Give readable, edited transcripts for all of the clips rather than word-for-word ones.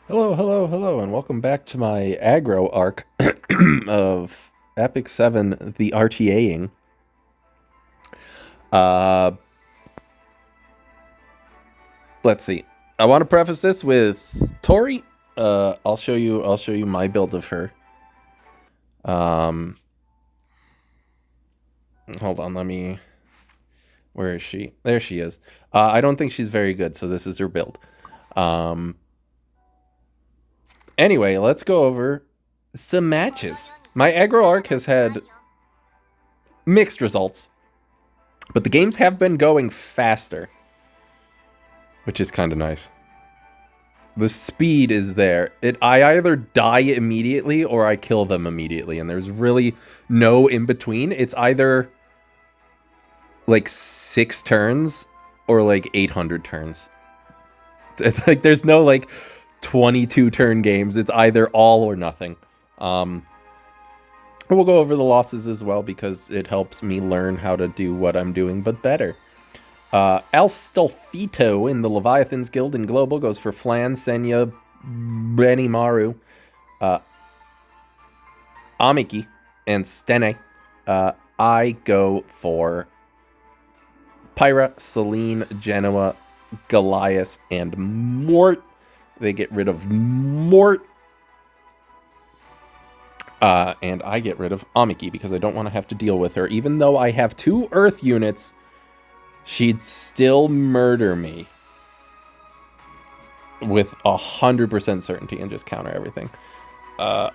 Hello, hello, hello, and welcome back to my aggro arc of EpicSeven the RTAing. Uh, let's see. I want to preface this with Tori. I'll show you. I'll show you my build of her. Um, hold on. Let me. Where is she? There she is. I don't think she's very good, so this is her build. Um, anyway, let's go over some matches. My aggro arc has had mixed results, but the games have been going faster, which is kind of nice. The speed is there. I either die immediately or I kill them immediately, and there's really no in between. It's either like 6 turns or like 800 turns. It's like there's no like 22 turn games. It's either all or nothing. We'll go over the losses as well because it helps me learn how to do what I'm doing, but better. Alstolfito in the Leviathans Guild in Global goes for Flan, Senya, Benimaru, Amiki, and Stene. I go for Pyra, Celine, Genoa, Goliath, and Mort. They get rid of Mort. And I get rid of Amiki because I don't want to have to deal with her. Even though I have 2 Earth units, she'd still murder me with 100% certainty and just counter everything. Oh,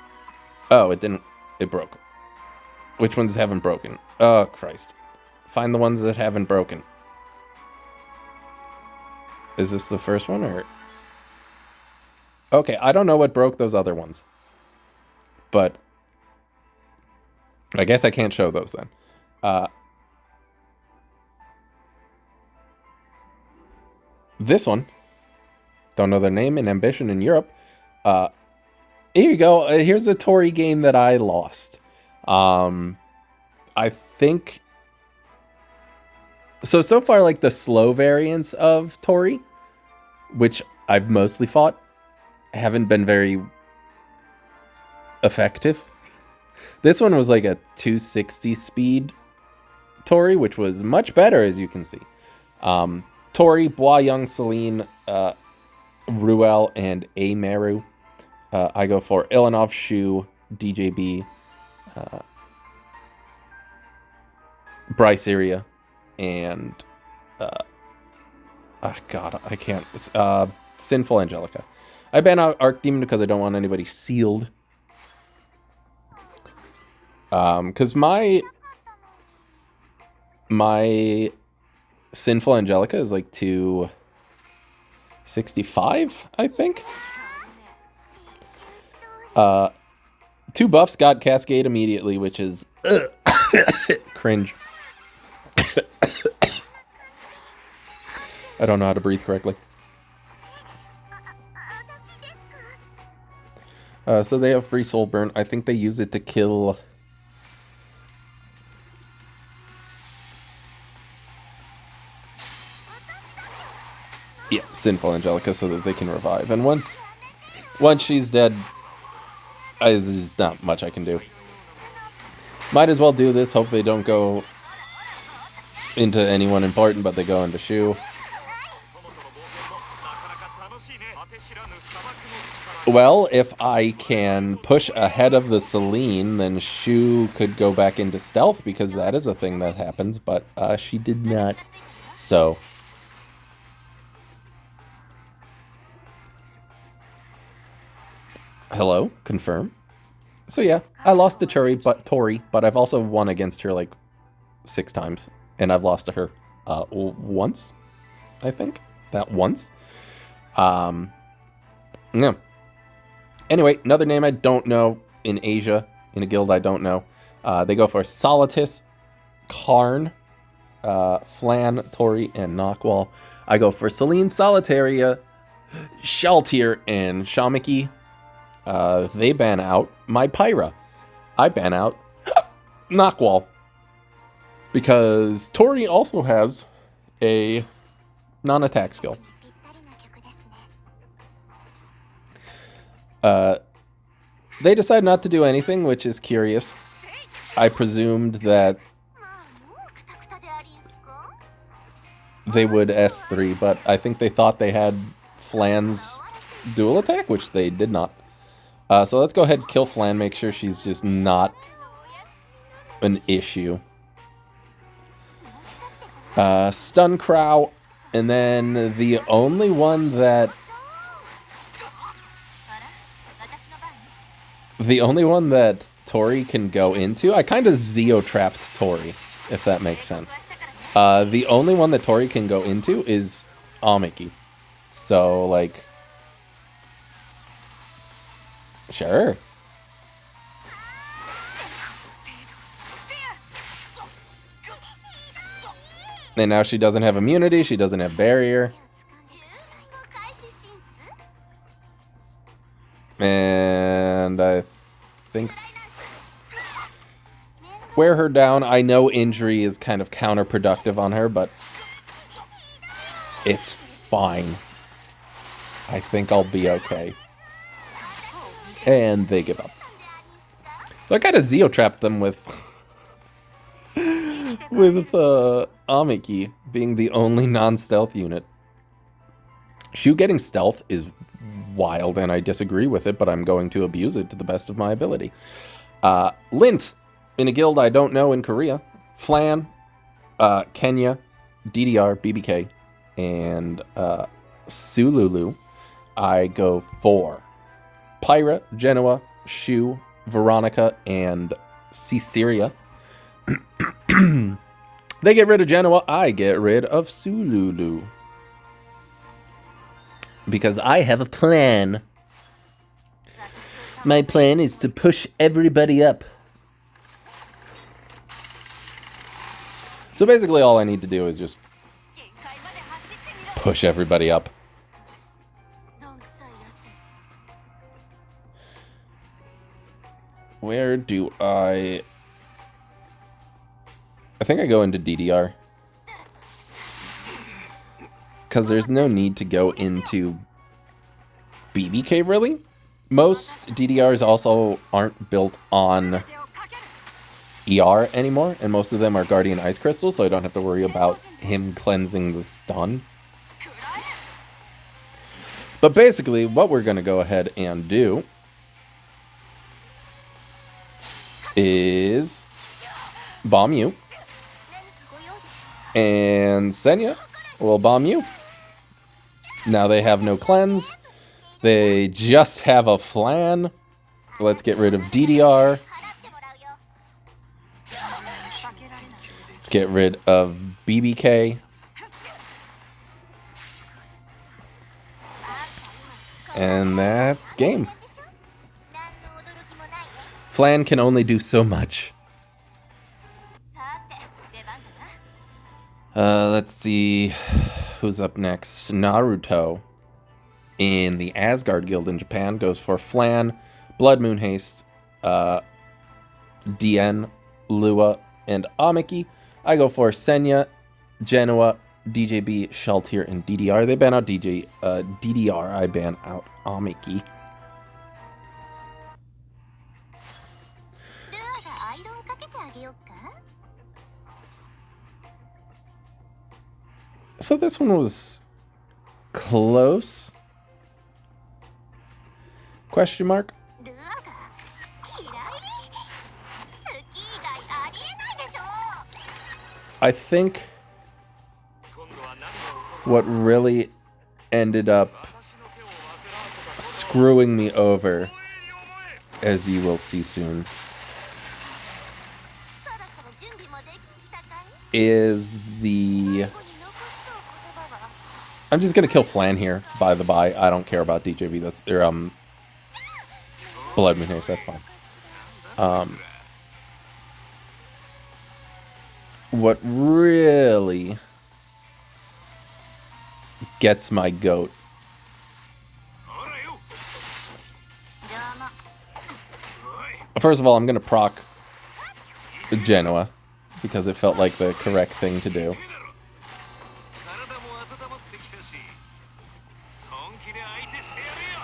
it didn't. It broke. Which ones haven't broken? Oh, Christ. Find the ones that haven't broken. Is this the first one or? Okay, I don't know what broke those other ones. But I guess I can't show those then. This one. Don't know their name and ambition in Europe. Here you go. Here's a Tory game that I lost. I think... So far, like, the slow variants of Tory, which I've mostly fought, haven't been very effective. This one was like a 260 speed Tory, which was much better, as you can see. Tori, Bois Young, Celine, Ruel, and Ameru. I go for Ilanov, Shu, DJB, Bryce Area, and God, I can't. Sinful Angelica. I ban out Archdemon because I don't want anybody sealed. Because my Sinful Angelica is like 265, I think. 2 buffs got Cascade immediately, which is cringe. I don't know how to breathe correctly. So they have free soul burn. I think they use it to kill... Yeah, Sinful Angelica so that they can revive. And once she's dead, there's not much I can do. Might as well do this. Hope they don't go into anyone important, but they go into Shu. Well, if I can push ahead of the Celine, then Shu could go back into stealth, because that is a thing that happens, but she did not. So... Hello? Confirm? So yeah, I lost to Tori, but I've also won against her like 6 times. And I've lost to her once, I think. That once. Yeah. Anyway, another name I don't know in Asia, in a guild I don't know. They go for Solitus, Karn, Flan, Tori, and Knockwall. I go for Celine, Solitaria, Shaltir, and Shamiki. They ban out my Pyra. I ban out Knockwall. Because Tori also has a non-attack skill. They decide not to do anything, which is curious. I presumed that they would S3, but I think they thought they had Flan's dual attack, which they did not. So let's go ahead and kill Flan, make sure she's just not an issue. Stun Crow, and then the only one that... Tori can go into... I kind of Zeo-trapped Tori, if that makes sense. The only one that Tori can go into is Amiki. So, like... Sure. And now she doesn't have immunity, she doesn't have barrier. And I think... Wear her down. I know injury is kind of counterproductive on her, but... It's fine. I think I'll be okay. And they give up. So I kind of Zeo-trapped them with... Amiki being the only non-stealth unit. Shu getting stealth is wild, and I disagree with it, but I'm going to abuse it to the best of my ability. Lint, in a guild I don't know in Korea. Flan, Kenya, DDR, BBK, and Sululu. I go for Pyra, Genoa, Shu, Veronica, and Caesarea. They get rid of Genoa, I get rid of Sululu. Because I have a plan. My plan is to push everybody up. So basically all I need to do is just push everybody up. Where do I think I go into DDR. Because there's no need to go into BBK, really. Most DDRs also aren't built on ER anymore, and most of them are Guardian Ice Crystal, so I don't have to worry about him cleansing the stun. But basically, what we're going to go ahead and do is bomb you. And Senya will bomb you. Now they have no cleanse. They just have a Flan. Let's get rid of DDR. Let's get rid of BBK. And that's game. Flan can only do so much. Let's see who's up next. Naruto in the Asgard Guild in Japan goes for Flan, Blood Moon Haste, DN, Lua, and Amiki. I go for Senya, Genoa, DJB, Shaltir, and DDR. They ban out DDR. I ban out Amiki. So this one was close? Question mark? I think what really ended up screwing me over, as you will see soon, is the... I'm just gonna kill Flan here, by the by. I don't care about DJB. That's their Blood Moon Haste, that's fine. What really gets my goat first of all, I'm gonna proc Genoa because it felt like the correct thing to do.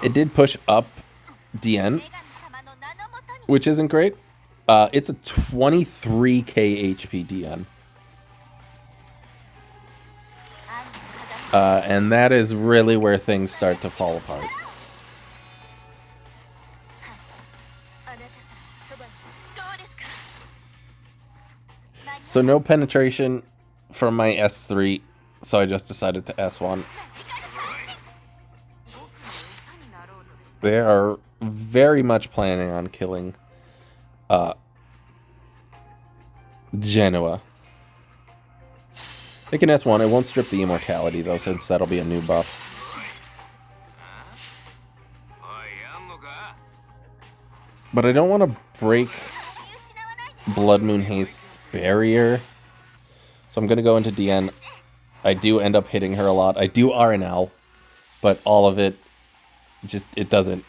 It did push up DN, which isn't great. It's a 23k HP DN. And that is really where things start to fall apart. So no penetration from my S3, so I just decided to S1. They are very much planning on killing Genoa. They can S1. It won't strip the immortality, though, since that'll be a new buff. But I don't want to break Blood Moon Haste's barrier. So I'm going to go into DN. I do end up hitting her a lot. I do RNL. But all of it, just, it doesn't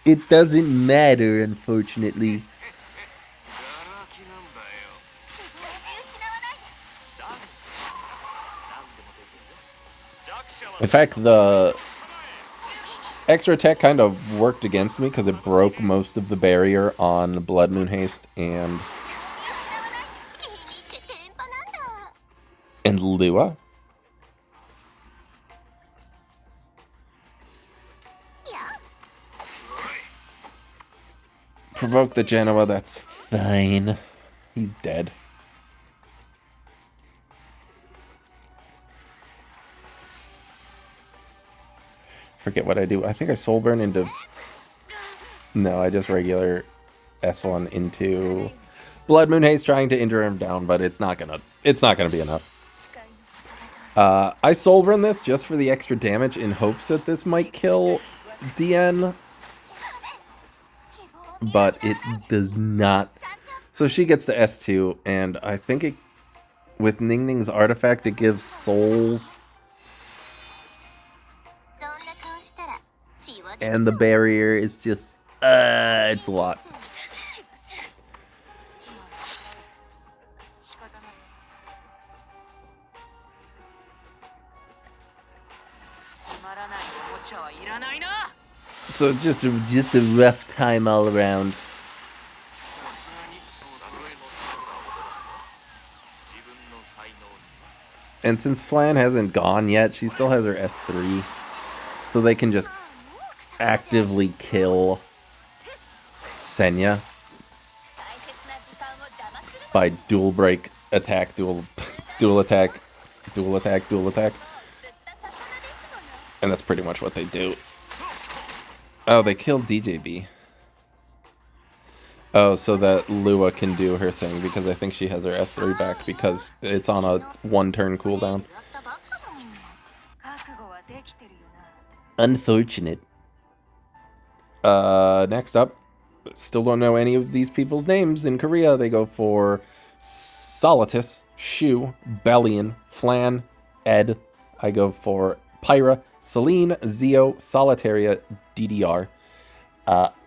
matter, unfortunately. In fact, the extra attack kind of worked against me because it broke most of the barrier on Blood Moon Haste and Lua. Provoke the Genoa, that's fine. He's dead. Forget what I do. I think I soul burn into... No, I just regular S1 into Blood Moon Haste, trying to injure him down, but it's not gonna be enough. I soul burn this just for the extra damage in hopes that this might kill DN. But it does not. So she gets to S2, and I think it, with Ning Ning's artifact, it gives souls. And the barrier is just, it's a lot. So just a rough time all around. And since Flan hasn't gone yet, she still has her S3. So they can just actively kill Senya by dual break, attack, dual attack, dual attack, dual attack. And that's pretty much what they do. Oh, they killed DJB. Oh, so that Lua can do her thing, because I think she has her S3 back because it's on a 1-turn cooldown. Unfortunate. Next up, still don't know any of these people's names. In Korea, they go for Solitus, Shu, Bellion, Flan, Ed. I go for Pyra, Celine, Zeo, Solitaria, DDR.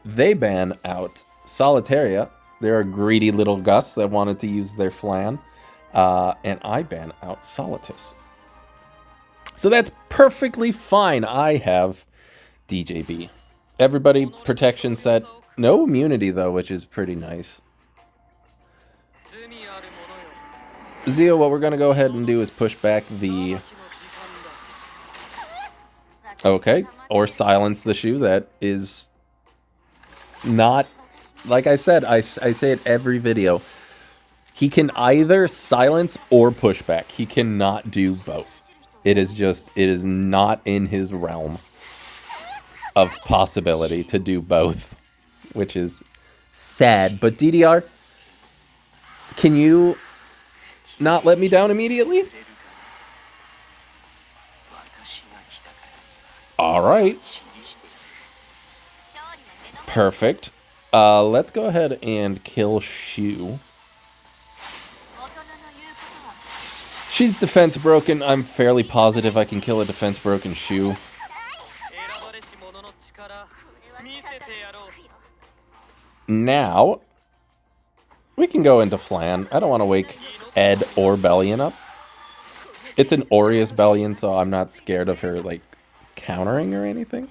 They ban out Solitaria. They're a greedy little Gus that wanted to use their Flan. And I ban out Solitus. So that's perfectly fine. I have DJB. Everybody protection set. No immunity, though, which is pretty nice. Zeo, what we're going to go ahead and do is push back the... Okay, or silence the Shu. That is not... Like I said, I say it every video. He can either silence or push back. He cannot do both. It is not in his realm of possibility to do both, which is sad. But DDR, can you not let me down immediately? All right. Perfect. Let's go ahead and kill Shu. She's defense broken. I'm fairly positive I can kill a defense broken Shu. Now, we can go into Flan. I don't want to wake Ed or Bellion up. It's an Aureus Bellion, so I'm not scared of her, like, countering or anything.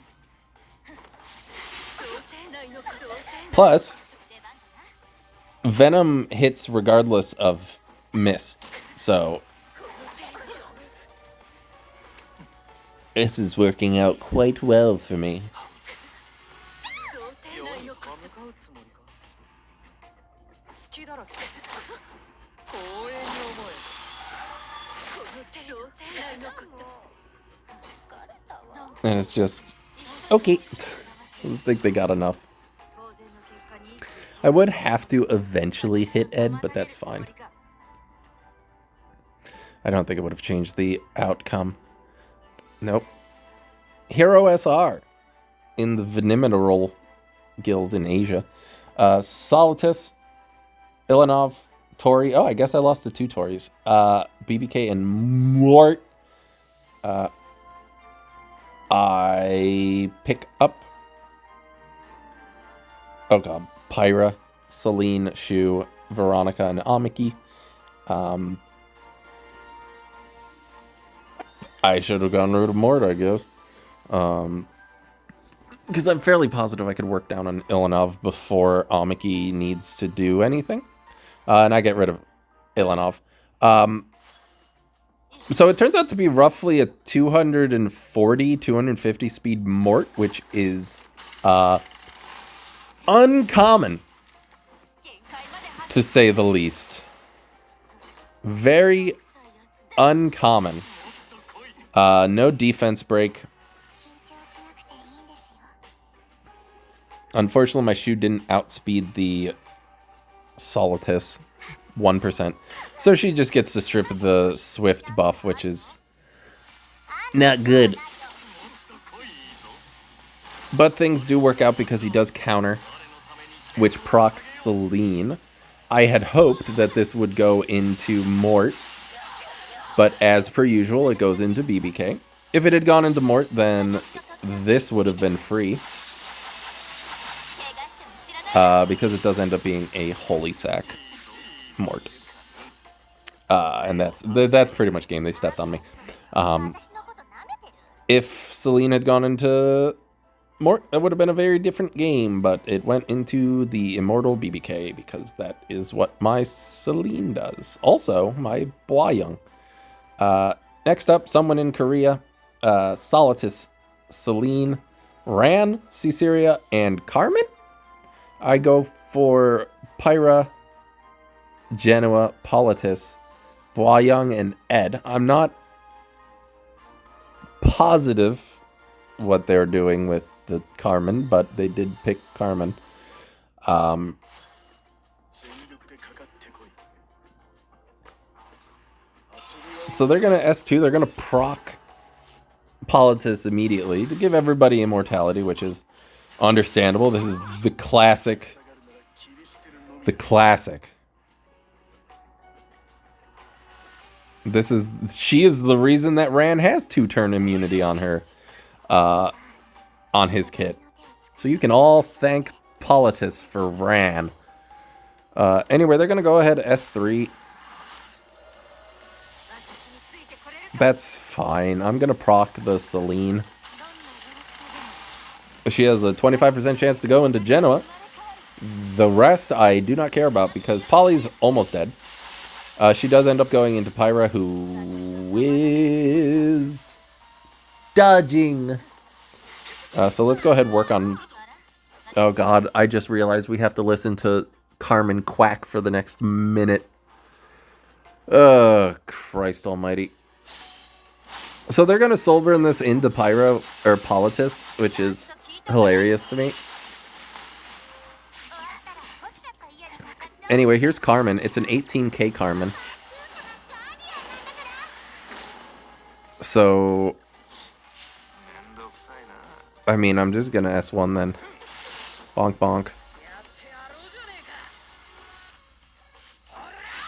Plus, Venom hits regardless of mist, so this is working out quite well for me. And it's just okay. I don't think they got enough. I would have to eventually hit Ed, but that's fine. I don't think it would have changed the outcome. Nope. Hero SR in the Venimineral Guild in Asia. Solitus, Ilanov, Tori. Oh, I guess I lost to 2 Tories. BBK and Mort. I pick up. Oh god. Pyra, Celine, Shu, Veronica, and Amiki. I should have gone rid of Mort, I guess. Because I'm fairly positive I could work down on Ilanov before Amiki needs to do anything. And I get rid of Ilanov. So it turns out to be roughly a 240, 250 speed Mort, which is uncommon, to say the least. Very uncommon. No defense break. Unfortunately, my Shu didn't outspeed the Solitus 1%. So she just gets to strip the Swift buff, which is not good. But things do work out because he does counter, which procs Celine. I had hoped that this would go into Mort, but as per usual, it goes into BBK. If it had gone into Mort, then this would have been free. Because it does end up being a Holy Sack Mort. And that's pretty much game. They stepped on me. If Celine had gone into Mort, that would have been a very different game, but it went into the Immortal BBK because that is what my Celine does. Also, my Boyoung. Next up, someone in Korea. Solitus, Celine, Ran, Caesarea, and Carmen? I go for Pyra, Genoa, Politis, Boyoung, and Ed. I'm not positive what they're doing with the Carmen, but they did pick Carmen. So they're going to S2. They're going to proc Politis immediately to give everybody immortality, which is understandable. This is the classic. The classic. She is the reason that Ran has 2-turn immunity on her, on his kit. So you can all thank Politis for Ran. Anyway, they're gonna go ahead S3. That's fine. I'm gonna proc the Celine. She has a 25% chance to go into Genoa. The rest I do not care about because Polly's almost dead. She does end up going into Pyra, who is dodging. So let's go ahead and work on... Oh god, I just realized we have to listen to Carmen quack for the next minute. Christ almighty. So they're going to soul burn this into Pyra, or Politis, which is hilarious to me. Anyway, here's Carmen. It's an 18k Carmen. So, I mean, I'm just gonna S1 then. Bonk bonk.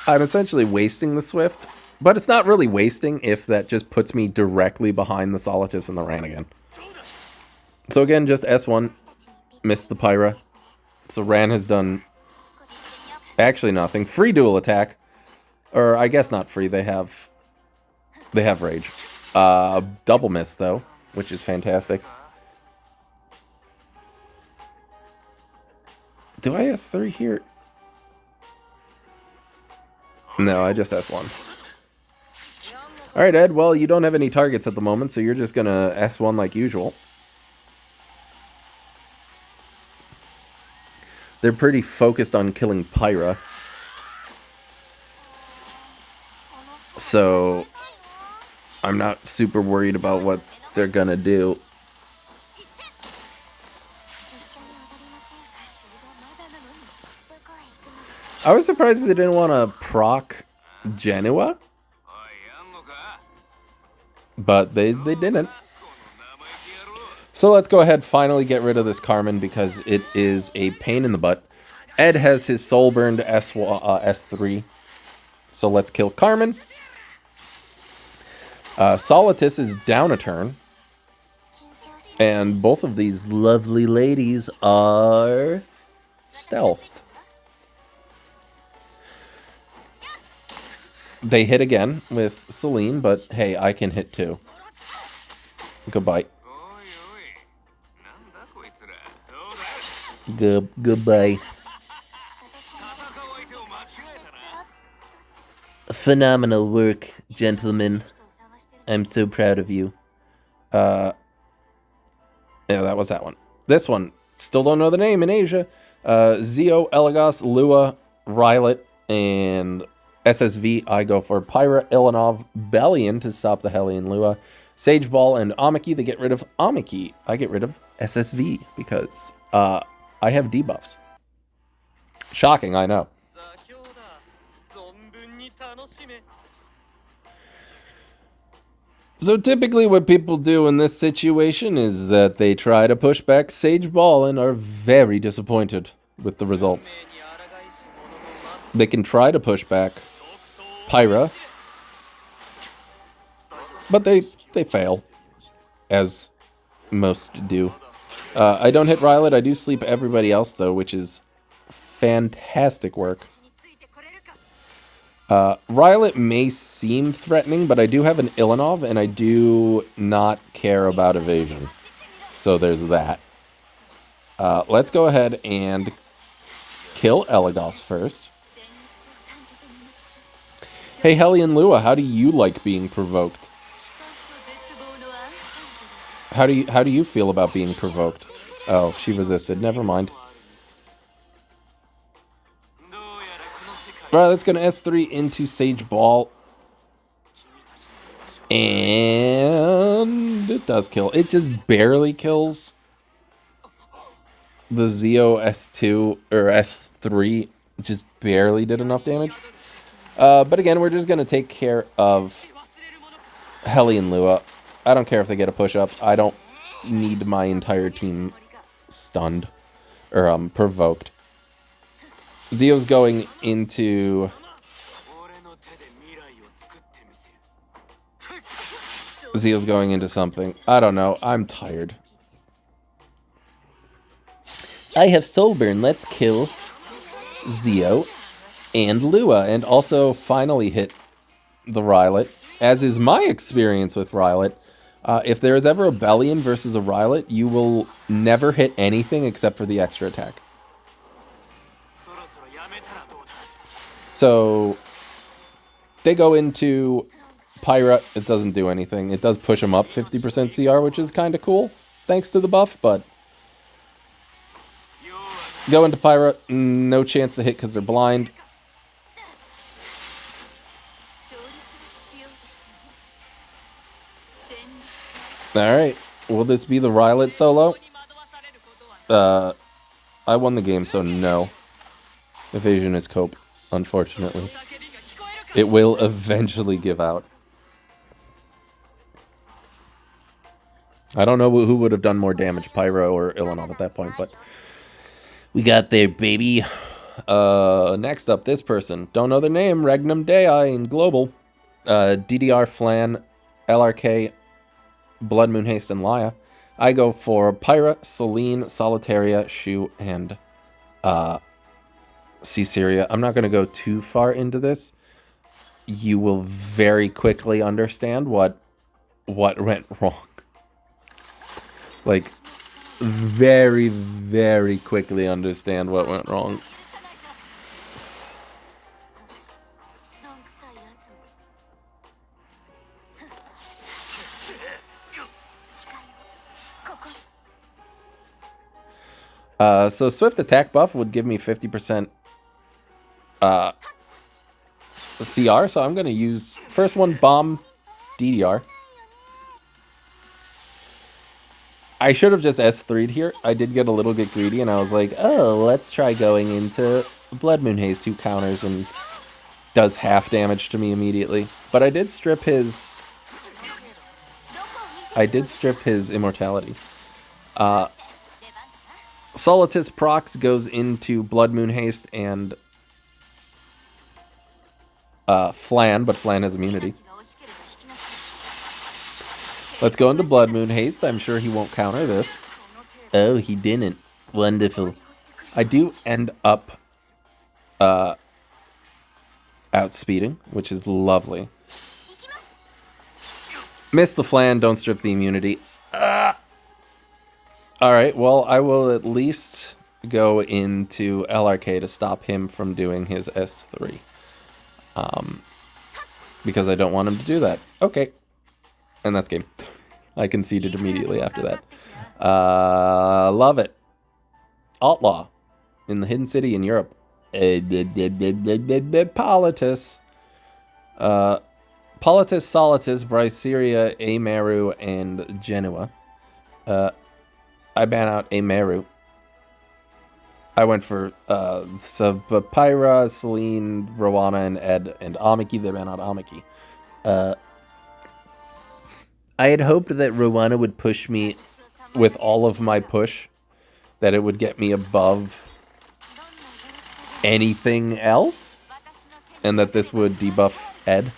I'm essentially wasting the Swift, but it's not really wasting if that just puts me directly behind the Solitus and the Ran again. So again, just S1. Missed the Pyra. So Ran has done... actually nothing. Free dual attack. Or I guess not free. They have rage. Double miss though, which is fantastic. Do I S3 here? No, I just S1. Alright, Ed, well, you don't have any targets at the moment, so you're just gonna S1 like usual. They're pretty focused on killing Pyra. So, I'm not super worried about what they're gonna do. I was surprised they didn't want to proc Genoa. But they didn't. So let's go ahead finally get rid of this Carmen because it is a pain in the butt. Ed has his soul burned S3. So let's kill Carmen. Solitus is down a turn. And both of these lovely ladies are stealthed. They hit again with Celine, but hey, I can hit too. Goodbye. Goodbye. Phenomenal work, gentlemen. I'm so proud of you. Yeah, that was that one. This one, still don't know the name in Asia. Zeo, Elagos, Lua, Rylet, and SSV. I go for Pyra, Ilanov, Bellion to stop the Hellion Lua. Sage Ball and Amiki, they get rid of Amiki. I get rid of SSV because I have debuffs. Shocking, I know. So typically what people do in this situation is that they try to push back Sage Ball and are very disappointed with the results. They can try to push back Pyra, but they fail, as most do. I don't hit Rylet. I do sleep everybody else, though, which is fantastic work. Rylet may seem threatening, but I do have an Ilanov, and I do not care about evasion. So there's that. Let's go ahead and kill Elagos first. Hey, Hellion Lua, how do you like being provoked? How do you feel about being provoked? Oh, she resisted. Never mind. Alright, let's go to S3 into Sage Ball. And it does kill. It just barely kills the Zeo S2 or S3. It just barely did enough damage. But again, we're just going to take care of Hellion Lua. I don't care if they get a push-up. I don't need my entire team stunned or provoked. Zeo's going into... Zeo's going into something. I don't know. I'm tired. I have Soulburn. Let's kill Zeo and Lua. And also finally hit the Rylet. As is my experience with Rylet. If there is ever a Bellion versus a Rylet, you will never hit anything except for the extra attack. So, they go into Pyra. It doesn't do anything. It does push them up 50% CR, which is kind of cool, thanks to the buff, but... Go into Pyra. No chance to hit because they're blind. Alright, will this be the Rylet solo? I won the game, so no. Evasion is cope, unfortunately. It will eventually give out. I don't know who would have done more damage, Pyro or Ilanov at that point, but... We got there, baby. Next up, this person. Don't know their name. Regnum Dei in Global. DDR Flan, LRK, Blood Moon Haste, and Laya. I go for Pyra, Celine, Solitaria, Shu, and Caesarea. I'm not going to go too far into this. You will very quickly understand what went wrong. Like, very, very quickly understand what went wrong. So Swift attack buff would give me 50% CR, so I'm going to use first one, bomb DDR. I should have just S3'd here. I did get a little bit greedy, and I was like, oh, let's try going into Blood Moon Haze, 2 counters, and does half damage to me immediately. But I did strip his... immortality. Solitus procs goes into Blood Moon Haste and Flan, but Flan has immunity. Let's go into Blood Moon Haste. I'm sure he won't counter this. Oh, he didn't. Wonderful. I do end up outspeeding, which is lovely. Miss the Flan, don't strip the immunity. Alright, well, I will at least go into LRK to stop him from doing his S3. Because I don't want him to do that. Okay. And that's game. I conceded immediately after that. Love it. Outlaw. In the Hidden City in Europe. Politis. Politis, Solitus, Bryceria, Ameru, and Genoa. I ban out Ameru. I went for Sabapira, Celine, Rowana, and Ed, and Amiki. They ban out Amiki. I had hoped that Rowana would push me with all of my push, that it would get me above anything else, and that this would debuff Ed.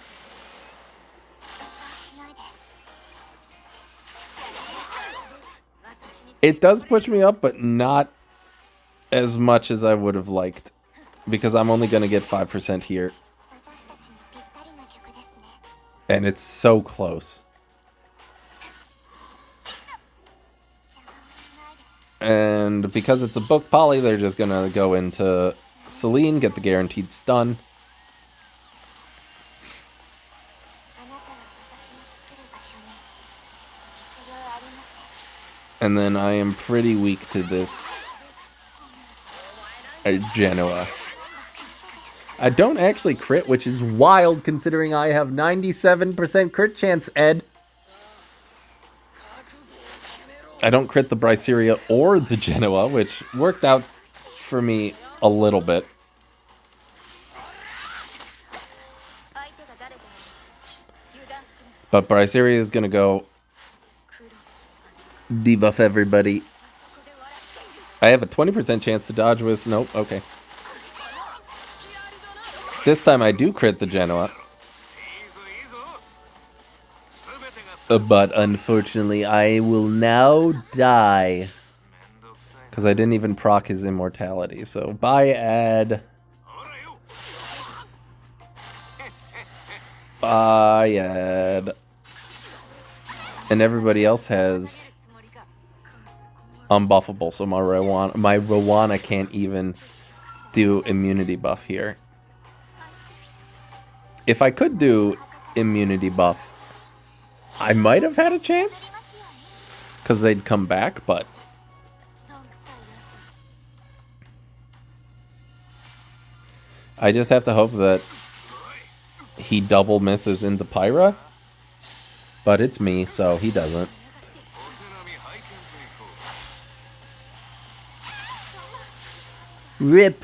It does push me up, but not as much as I would have liked, because I'm only going to get 5% here. And it's so close. And because it's a book poly, they're just going to go into Celine, get the guaranteed stun. And then I am pretty weak to this Genoa. I don't actually crit, which is wild considering I have 97% crit chance, Ed. I don't crit the Bryceria or the Genoa, which worked out for me a little bit. But Bryceria is going to go debuff everybody. I have a 20% chance to dodge with... Nope, okay. This time I do crit the Genoa. But unfortunately, I will now die. Because I didn't even proc his immortality. So, bye, Ed. Bye, Ed. And everybody else has unbuffable, so my Rowana can't even do immunity buff here. If I could do immunity buff, I might have had a chance, because they'd come back, but I just have to hope that he double misses into Pyra, but it's me, so he doesn't. RIP!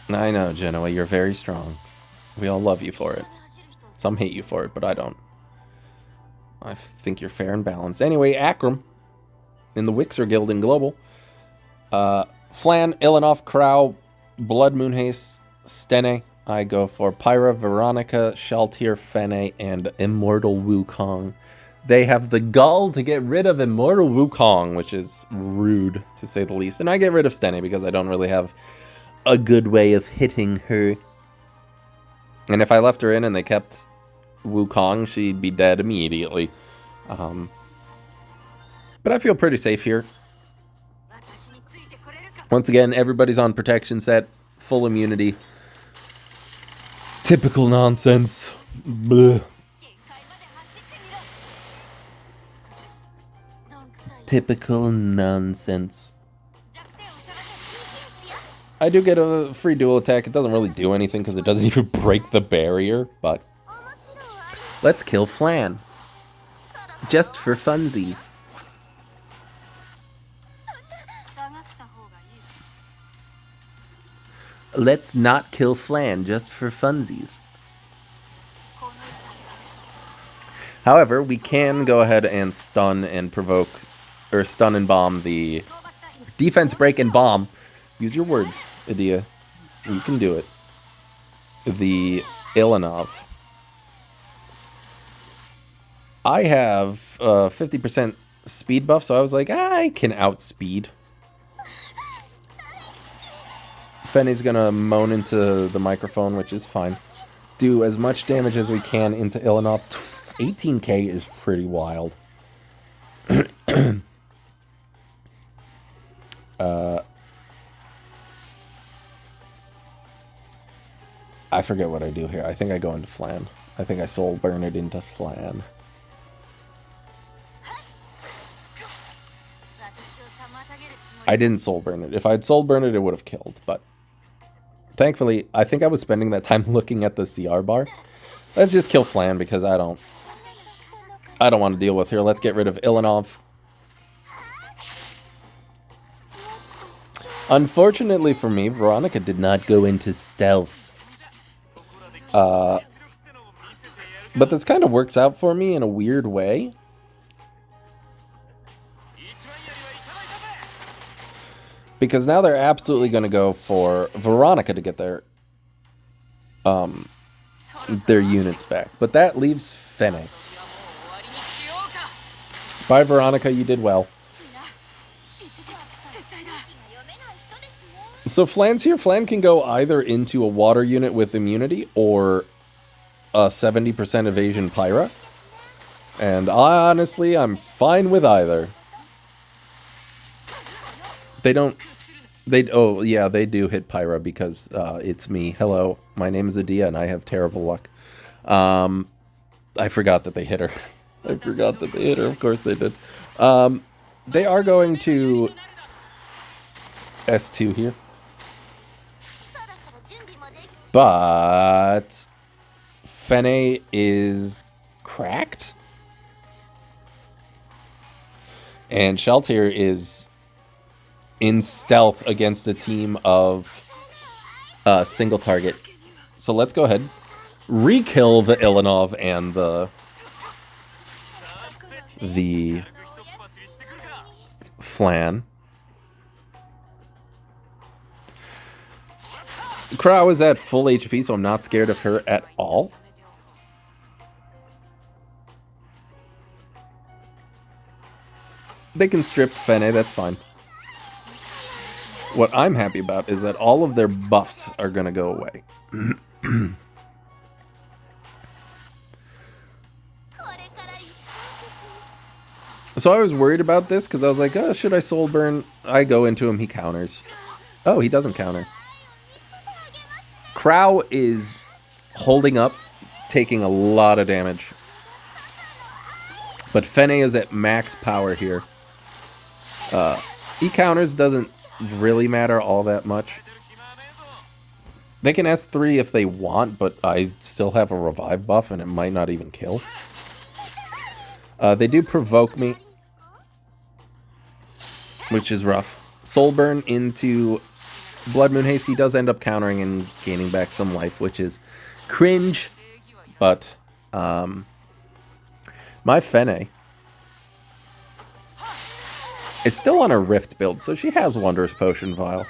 I know, Genoa, you're very strong. We all love you for it. Some hate you for it, but I don't. I think you're fair and balanced. Anyway, Akram in the Wixer Guild in Global. Flan, Ilanov, Crow, Blood Moon Haste, Stene. I go for Pyra, Veronica, Shaltir, Fene, and Immortal Wukong. They have the gall to get rid of Immortal Wukong, which is rude, to say the least. And I get rid of Stene because I don't really have a good way of hitting her. And if I left her in and they kept Wukong, she'd be dead immediately. But I feel pretty safe here. Once again, everybody's on protection set, full immunity. Typical nonsense. Blech. Typical nonsense. I do get a free dual attack. It doesn't really do anything because it doesn't even break the barrier, but let's kill Flan. Just for funsies. Let's not kill Flan just for funsies. However, we can go ahead and stun and provoke, or stun and bomb the defense break and bomb. Use your words, Adia. You can do it. The Ilanov. I have 50% speed buff, so I was like, I can outspeed. Fenny's gonna moan into the microphone, which is fine. Do as much damage as we can into Ilanov. 18k is pretty wild. I forget what I do here. I think I go into Flan. I think I soul burn it into Flan. I didn't soul burn it. If I'd soul burn it, it would have killed, but thankfully, I think I was spending that time looking at the CR bar. Let's just kill Flan because I don't want to deal with her. Let's get rid of Ilanov. Unfortunately for me, Veronica did not go into stealth. But this kind of works out for me in a weird way. Because now they're absolutely going to go for Veronica to get their units back. But that leaves Fene. Bye, Veronica, you did well. So Flan's here. Flan can go either into a water unit with immunity or a 70% evasion Pyra. And honestly, I'm fine with either. Oh yeah, they do hit Pyra because it's me. Hello, my name is Adia and I have terrible luck. I forgot that they hit her. Of course they did. They are going to S2 here. But Fene is cracked. And Sheltier is in stealth against a team of single target. So let's go ahead. Re-kill the Ilanov and the Flan. Crow is at full HP, so I'm not scared of her at all. They can strip Fene, that's fine. What I'm happy about is that all of their buffs are going to go away. So I was worried about this because I was like, oh, should I soul burn? I go into him, he counters. Oh, he doesn't counter. Crow is holding up, taking a lot of damage. But Fene is at max power here. E-counters doesn't really matter all that much. They can S3 if they want, but I still have a revive buff and it might not even kill. They do provoke me, which is rough. Soul burn into Blood Moon Haste. He does end up countering and gaining back some life, which is cringe. But my Fene is still on a Rift build, so she has Wondrous Potion Vial.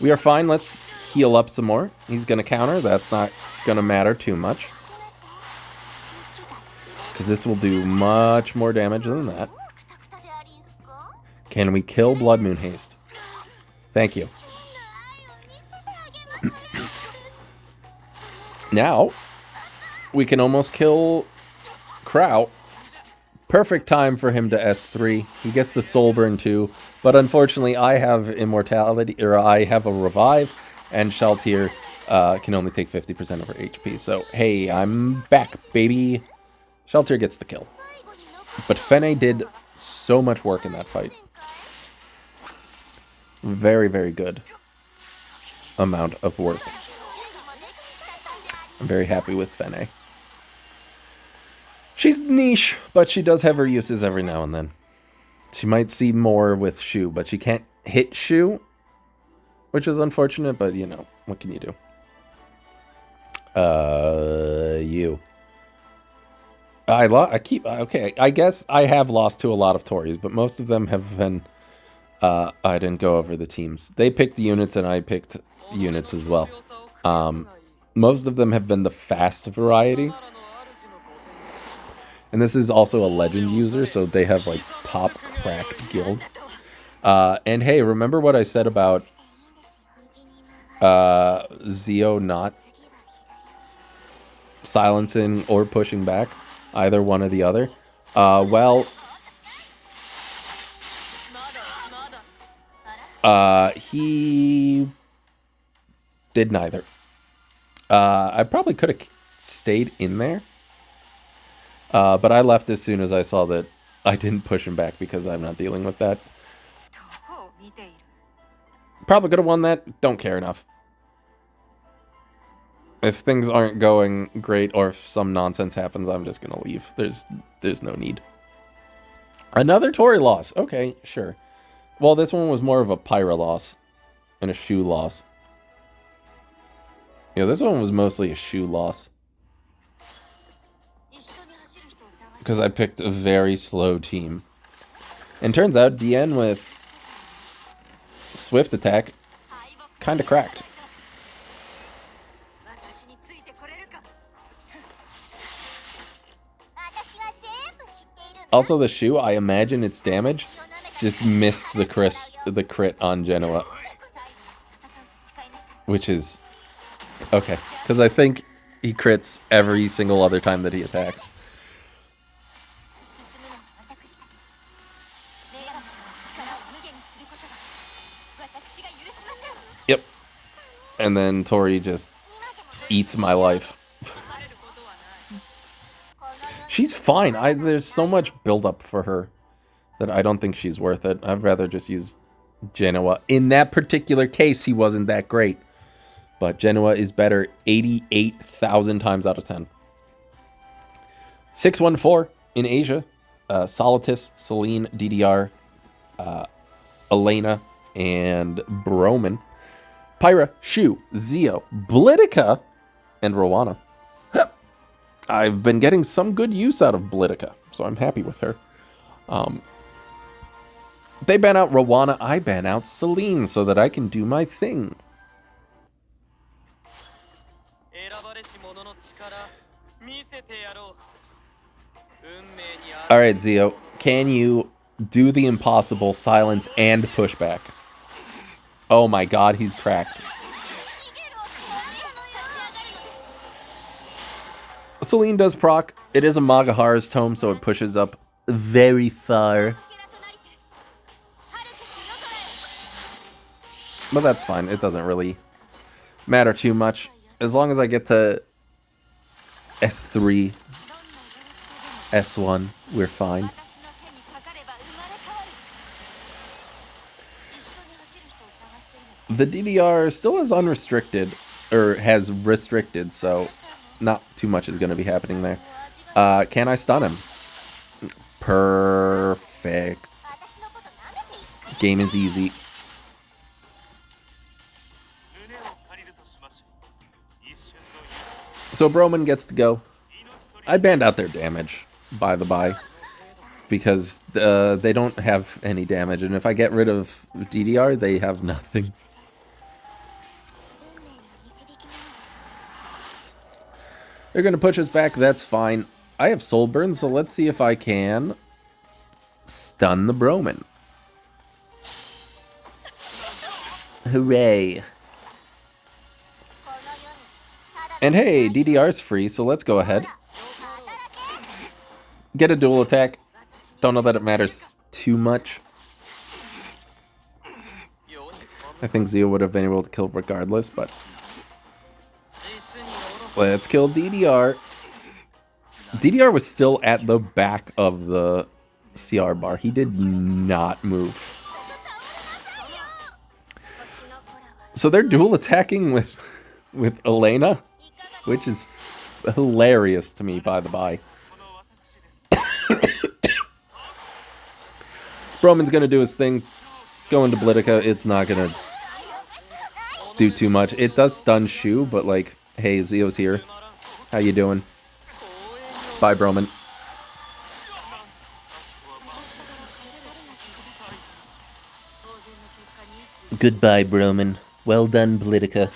We are fine. Let's heal up some more. He's going to counter. That's not going to matter too much, because this will do much more damage than that. Can we kill Blood Moon Haste? Thank you. Now, we can almost kill Crow, Perfect time for him to S3. He gets the soul burn too, but unfortunately I have immortality, or I have a revive, and Shaltir can only take 50% of her HP. So hey, I'm back, baby. Shaltir gets the kill. But Fene did so much work in that fight. Very, very good amount of work. I'm very happy with Fene. She's niche, but she does have her uses every now and then. She might see more with Shu, but she can't hit Shu, which is unfortunate, but you know, what can you do? Okay, I guess I have lost to a lot of Tories, but most of them have been, I didn't go over the teams. They picked units and I picked units as well. Most of them have been the fast variety. And this is also a legend user, so they have like top cracked guild. And hey, remember what I said about Zio not silencing or pushing back? Either one or the other. Well, he did neither. I probably could have stayed in there. But I left as soon as I saw that I didn't push him back because I'm not dealing with that. Probably could have won that. Don't care enough. If things aren't going great or if some nonsense happens, I'm just going to leave. There's no need. Another Tory loss. Okay, sure. Well, this one was more of a Pyra loss and a Shu loss. Yeah, this one was mostly a Shu loss. Because I picked a very slow team. And turns out DN with Swift Attack kind of cracked. Also, the Shu, I imagine its damage just missed the crit on Genoa. Which is okay, because I think he crits every single other time that he attacks. Yep. And then Tori just eats my life. She's fine. There's so much buildup for her that I don't think she's worth it. I'd rather just use Genoa. In that particular case, he wasn't that great. But Genoa is better 88,000 times out of 10. 614 in Asia. Solitus, Celine, DDR, Elena, and Broman. Pyra, Shu, Zio, Blitica, and Rowana. I've been getting some good use out of Blitica, so I'm happy with her. They ban out Rowana, I ban out Celine so that I can do my thing. Alright, Zio, can you do the impossible, silence, and pushback? Oh my god, he's cracked. Celine does proc. It is a Magahara's tome, so it pushes up very far. But that's fine. It doesn't really matter too much. As long as I get to S3, S1, we're fine. The DDR still is unrestricted, or has restricted, so not too much is going to be happening there. Can I stun him? Perfect. Game is easy. So Broman gets to go. I banned out their damage, by the by, because they don't have any damage, and if I get rid of DDR, they have nothing. They're going to push us back, that's fine. I have Soul Burn, so let's see if I can stun the Broman. Hooray. And hey, DDR's free, so let's go ahead. Get a dual attack. Don't know that it matters too much. I think Zio would have been able to kill regardless, but... Let's kill DDR. DDR was still at the back of the CR bar. He did not move. So they're dual attacking with Elena, which is hilarious to me, by the by. Broman's gonna do his thing, go into Blitica. It's not gonna do too much. It does stun Shu, but like, hey, Zio's here. How you doing? Bye, Broman. Goodbye, Broman. Well done, Blitica.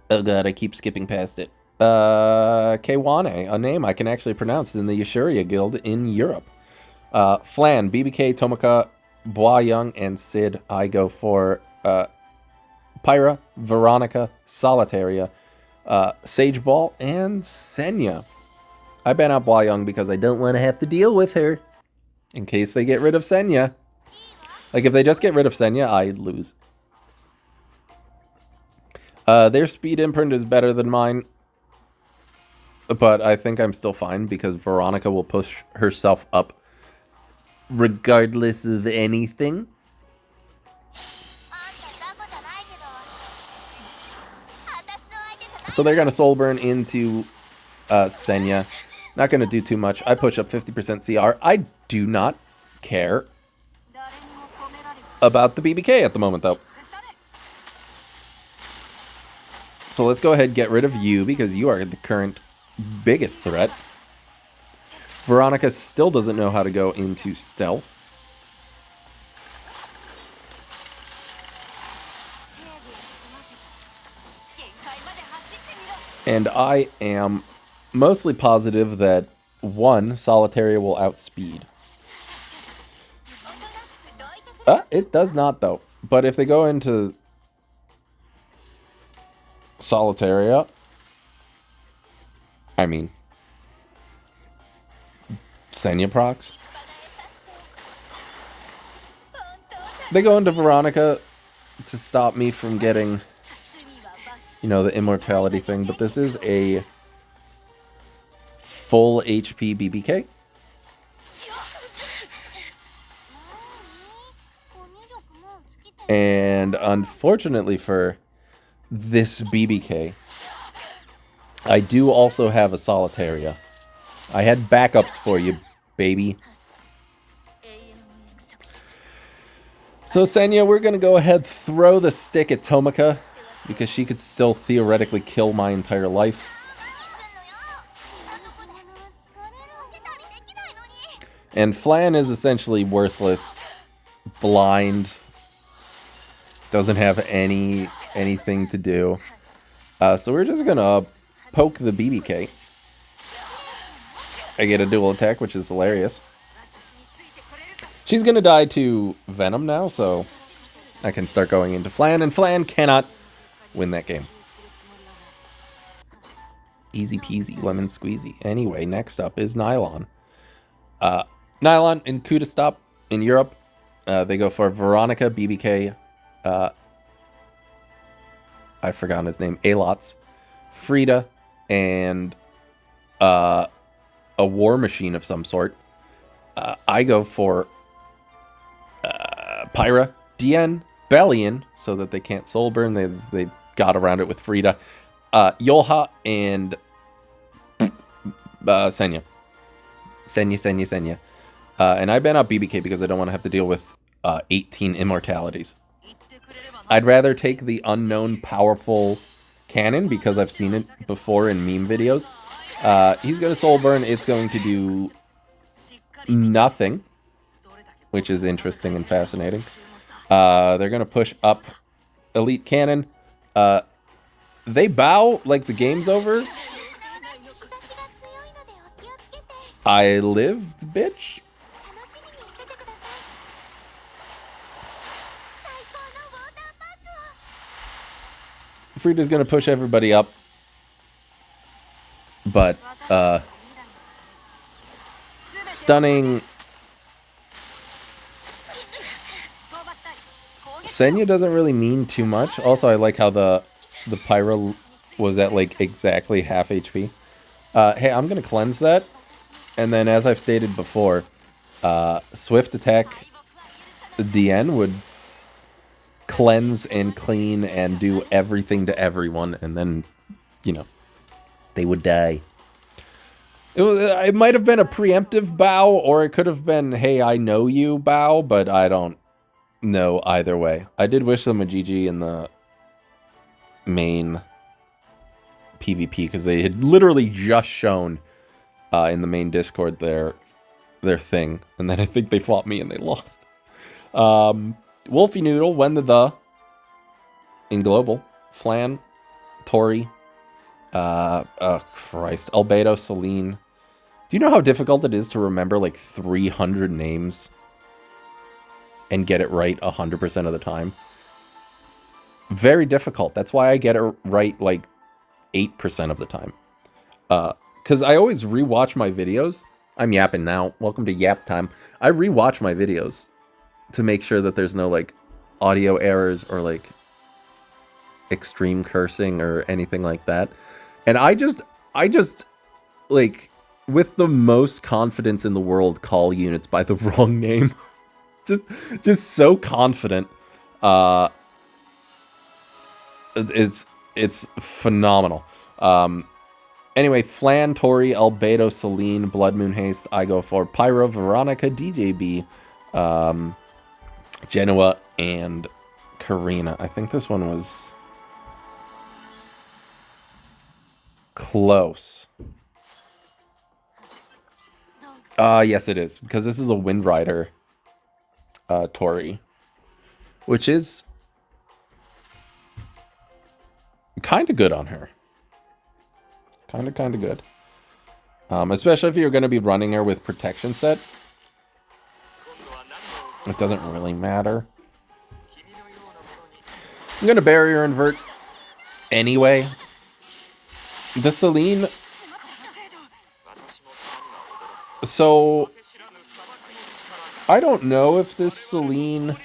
Oh god, I keep skipping past it. Kwane, a name I can actually pronounce in the Yashuria Guild in Europe. Flan, BBK, Tomika, Boyoung, and Sid. I go for Pyra, Veronica, Solitaria, Sage Ball, and Senya. I ban out Boyoung because I don't want to have to deal with her in case they get rid of Senya. Like, if they just get rid of Senya, I'd lose. Their speed imprint is better than mine, but I think I'm still fine because Veronica will push herself up regardless of anything. So they're going to Soul Burn into Senya. Not going to do too much. I push up 50% CR. I do not care about the BBK at the moment, though. So let's go ahead and get rid of you because you are the current biggest threat. Veronica still doesn't know how to go into stealth. And I am mostly positive that one, Solitaria will outspeed. It does not, though. But if they go into Solitaria, I mean, Senya procs. They go into Veronica to stop me from getting, you know, the immortality thing, but this is a full HP BBK. And unfortunately for this BBK, I do also have a Solitaria. I had backups for you, baby. So Senya, we're going to go ahead, throw the stick at Tomika, because she could still theoretically kill my entire life. And Flan is essentially worthless, blind, doesn't have anything to do. So we're just gonna poke the BBK. I get a dual attack, which is hilarious. She's gonna die to Venom now, so I can start going into Flan, and Flan cannot win that game. Easy peasy, lemon squeezy. Anyway, next up is Nylon. Nylon in Coup de Stop in Europe. They go for Veronica, BBK, I've forgotten his name, Alots, Frida, and a war machine of some sort. I go for Pyra, Dien, Bellion, so that they can't soul burn. They got around it with Frida. Yolha and Senya. Senya. And I ban out BBK because I don't want to have to deal with 18 immortalities. I'd rather take the unknown powerful cannon because I've seen it before in meme videos. He's going to soul burn. It's going to do nothing, which is interesting and fascinating. They're going to push up Elite Cannon. They bow like the game's over. I lived, bitch. Frida's gonna push everybody up, but Stunning. Senya doesn't really mean too much. Also, I like how the Pyro was at like exactly half HP. Hey, I'm gonna cleanse that, and then as I've stated before, Swift Attack DN would cleanse and clean and do everything to everyone, and then, you know, they would die. It might have been a preemptive bow, or it could have been, hey, I know you bow, but I don't know either way. I did wish them a GG in the main PvP, because they had literally just shown in the main Discord their thing, and then I think they fought me and they lost. Wolfie Noodle, when the in global, Flan, Tori, oh Christ, Albedo, Celine. Do you know how difficult it is to remember like 300 names and get it right 100% of the time? Very difficult. That's why I get it right like 8% of the time. Because I always rewatch my videos. I'm yapping now. Welcome to Yap Time. I rewatch my videos to make sure that there's no like audio errors or like extreme cursing or anything like that. And I just like, with the most confidence in the world, call units by the wrong name. just so confident. It's phenomenal. Anyway, Flan, Tori, Albedo, Celine, Blood Moon Haste, I go for Pyro, Veronica, DJB, Genoa, and Karina. I think this one was close. Yes, it is, because this is a Wind Rider Tori, which is kind of good on her. Kind of good. Especially if you're going to be running her with protection set. It doesn't really matter. I'm going to barrier invert anyway. The Celine... So, I don't know if this Celine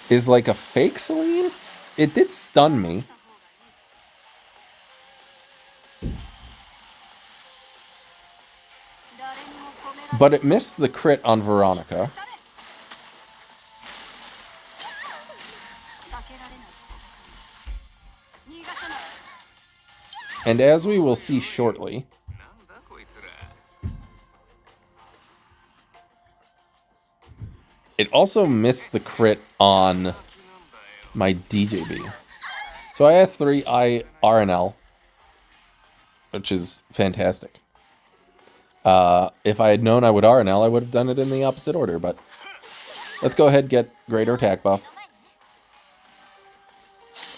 is like a fake Celine. It did stun me. But it missed the crit on Veronica. And as we will see shortly, it also missed the crit on my DJB. So I S3, I RNL, which is fantastic. If I had known I would RNL, I would have done it in the opposite order, but let's go ahead and get greater attack buff.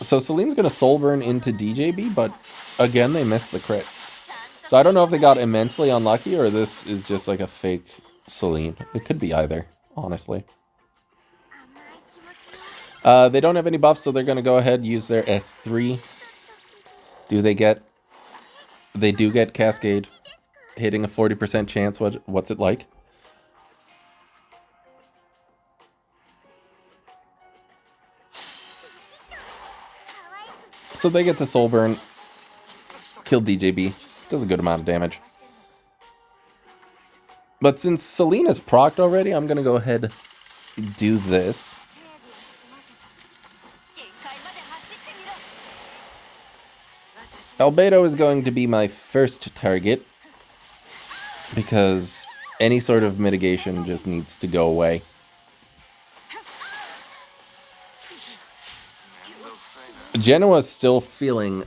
So Celine's going to Soul Burn into DJB, but again, they missed the crit. So I don't know if they got immensely unlucky or this is just like a fake Celine. It could be either, honestly. They don't have any buffs, so they're going to go ahead and use their S3. They do get Cascade. Hitting a 40% chance, what's it like? So they get to Soul Burn, kill DJB, does a good amount of damage. But since Selena's procced already, I'm going to go ahead and do this. Albedo is going to be my first target, because any sort of mitigation just needs to go away. Genoa's still feeling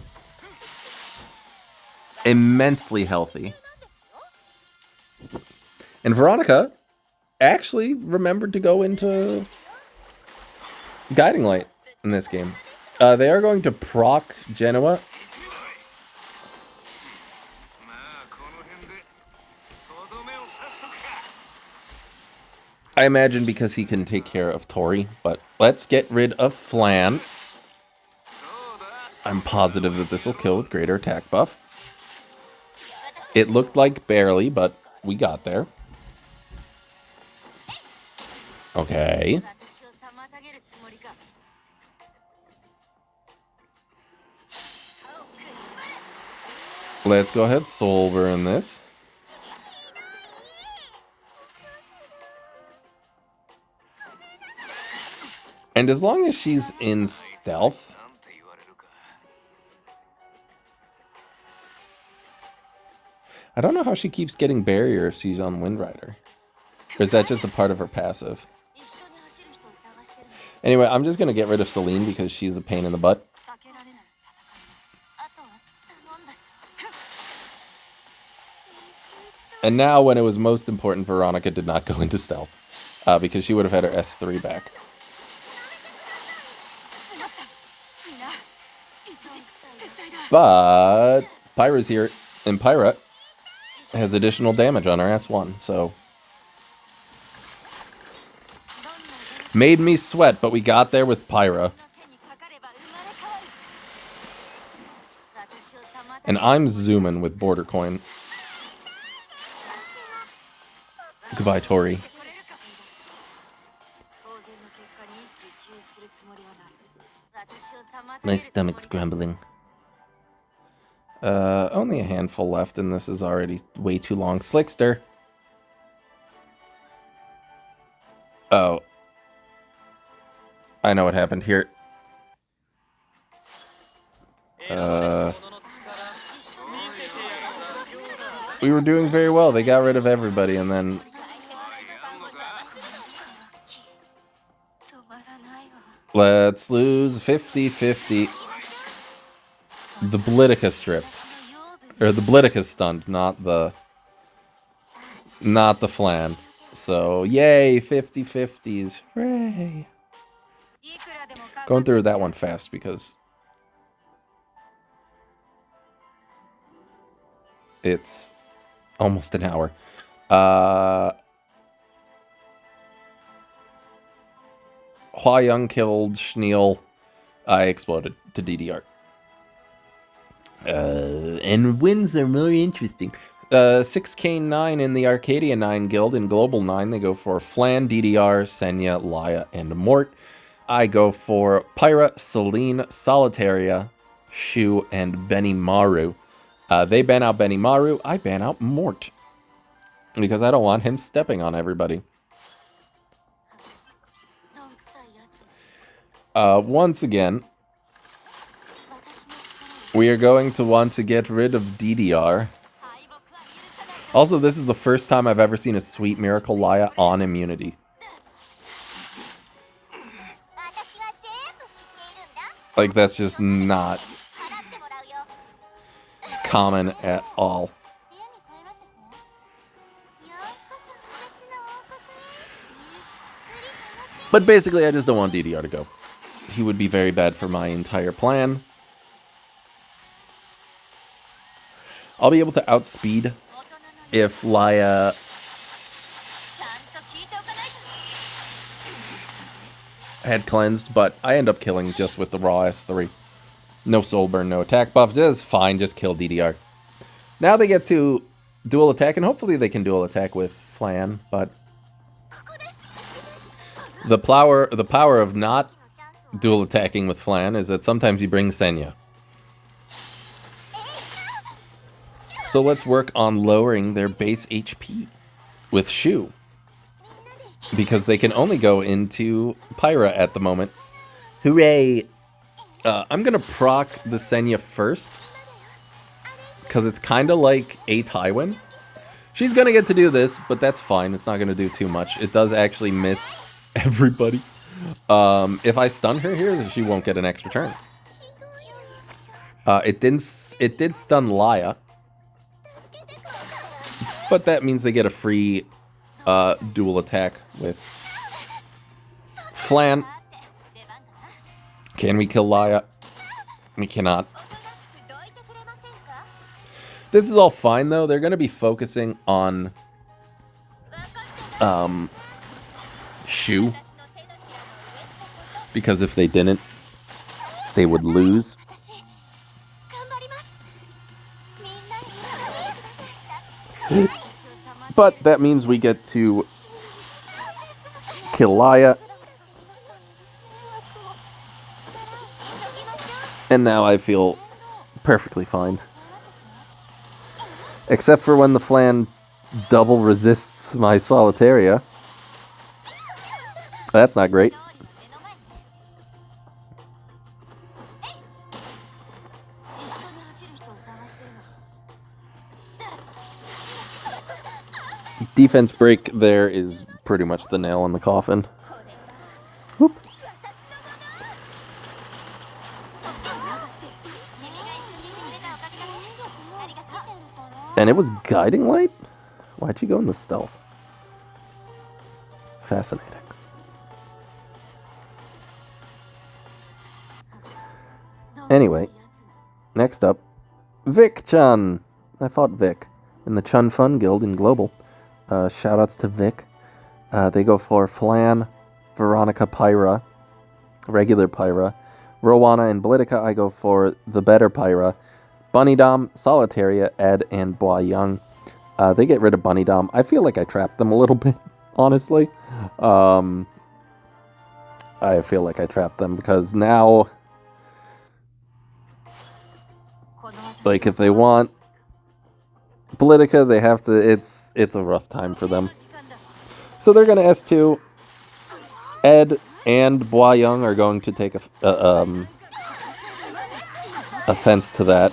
immensely healthy. And Veronica actually remembered to go into Guiding Light in this game. They are going to proc Genoa. I imagine because he can take care of Tori, but let's get rid of Flan. I'm positive that this will kill with greater attack buff. It looked like barely, but we got there. Okay. Let's go ahead, Solver in this. And as long as she's in stealth, I don't know how she keeps getting barrier if she's on Wind Rider. Or is that just a part of her passive? Anyway, I'm just going to get rid of Celine because she's a pain in the butt. And now when it was most important, Veronica did not go into stealth. Because she would have had her S3 back. But Pyra's here, and Pyra has additional damage on her S1, so... Made me sweat, but we got there with Pyra. And I'm zooming with Border Coin. Goodbye, Tori. My stomach's grumbling. Only a handful left, and this is already way too long. Slickster. Oh. I know what happened here. We were doing very well. They got rid of everybody, and then... Let's lose 50-50. The Blitica stripped. Or the Blitica stunned, not the Flan. So, yay, 50-50s. Hooray. Going through that one fast because it's almost an hour. Hua Young killed Schneal. I exploded to DDR. And wins are more interesting. 6K9 in the Arcadia 9 guild. In Global 9, they go for Flan, DDR, Senya, Laya, and Mort. I go for Pyra, Celine, Solitaria, Shu, and Benimaru. They ban out Benimaru. I ban out Mort. Because I don't want him stepping on everybody. Once again, we are going to want to get rid of DDR. Also, this is the first time I've ever seen a Sweet Miracle Laya on immunity. Like, that's just not common at all. But basically, I just don't want DDR to go. He would be very bad for my entire plan. I'll be able to outspeed if Laya had cleansed, but I end up killing just with the raw S3. No soul burn, no attack buff. That's fine, just kill DDR. Now they get to dual attack, and hopefully they can dual attack with Flan, but the power of not dual attacking with Flan is that sometimes you bring Senya. So let's work on lowering their base HP with Shu. Because they can only go into Pyra at the moment. Hooray! I'm going to proc the Senya first. Because it's kind of like a Tywin. She's going to get to do this, but that's fine. It's not going to do too much. It does actually miss everybody. If I stun her here, she won't get an extra turn. It did stun Laya. But that means they get a free dual attack with Flan. Can we kill Laya? We cannot. This is all fine, though. They're going to be focusing on Shu. Because if they didn't, they would lose. But that means we get to Kill Laya. And now I feel perfectly fine. Except for when the Flan double resists my Solitaria. That's not great. Defense break there is pretty much the nail in the coffin. Whoop. And it was Guiding Light? Why'd she go in the stealth? Fascinating. Anyway, next up, Vic-chan. I fought Vic in the Chun Fun Guild in Global. Shoutouts to Vic. They go for Flan, Veronica Pyra, regular Pyra, Rowana and Blitica. I go for the better Pyra, Bunny Dom, Solitaria, Ed, and Bua Young. They get rid of Bunny Dom. I feel like I trapped them a little bit, honestly. I feel like I trapped them because now, like, if they want Blitica, they have to. It's a rough time for them. So they're gonna S2. Ed and Bua Young are going to take offense to that.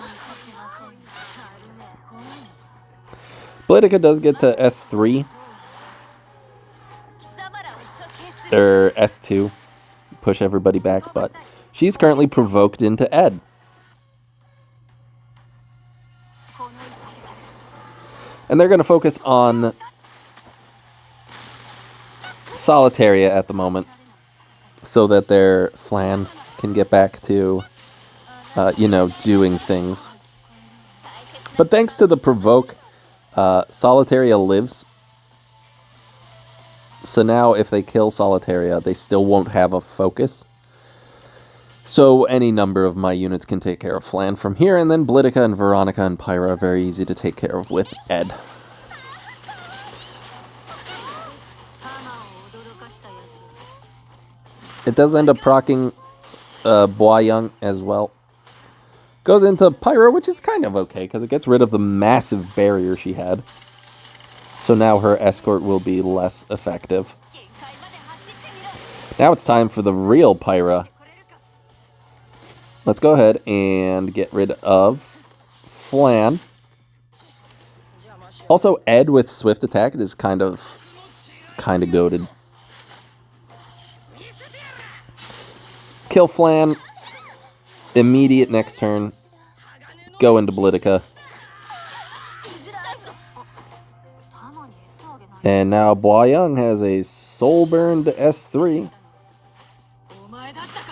Blitica does get to S3 or S2, push everybody back, but she's currently provoked into Ed. And they're going to focus on Solitaria at the moment so that their Flan can get back to, doing things. But thanks to the provoke, Solitaria lives. So now if they kill Solitaria, they still won't have a focus. So any number of my units can take care of Flan from here, and then Blitica and Veronica and Pyra are very easy to take care of with Ed. It does end up proccing Bua Young as well. Goes into Pyra, which is kind of okay, because it gets rid of the massive barrier she had. So now her escort will be less effective. Now it's time for the real Pyra. Let's go ahead and get rid of Flan. Also, Ed with Swift Attack is kind of goated. Kill Flan. Immediate next turn. Go into Blitica. And now Bua Young has a soul-burned S3.